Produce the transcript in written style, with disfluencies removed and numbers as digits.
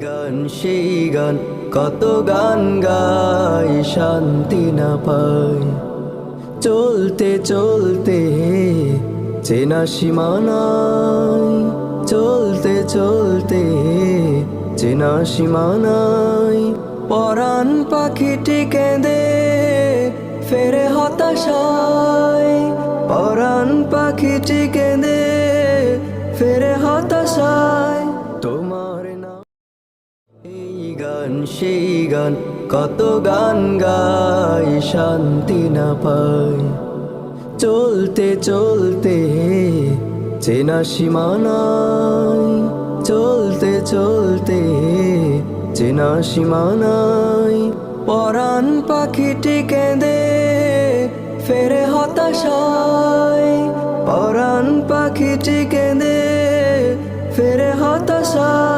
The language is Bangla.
গান সেই গান কত গান গাই শান্তি না পাই চলতে চলতে চেনা সীমানায় চলতে চলতে চেনা সীমানায় পরাণ পাখিটি কেঁদে ফেরে হতাশায় পরাণ পাখিটি কেঁদে ফেরে হতাশায় তোমার নাম এই গান সেই গান কত গান গাই শান্তি না পাই চলতে চলতে চেনা সীমানায় চলতে চলতে চেনা সীমানায় পরাণ পাখিটি কেঁদে ফেরে হতাশায় পরাণ পাখিটি কেঁদে ফেরে হতাশায়।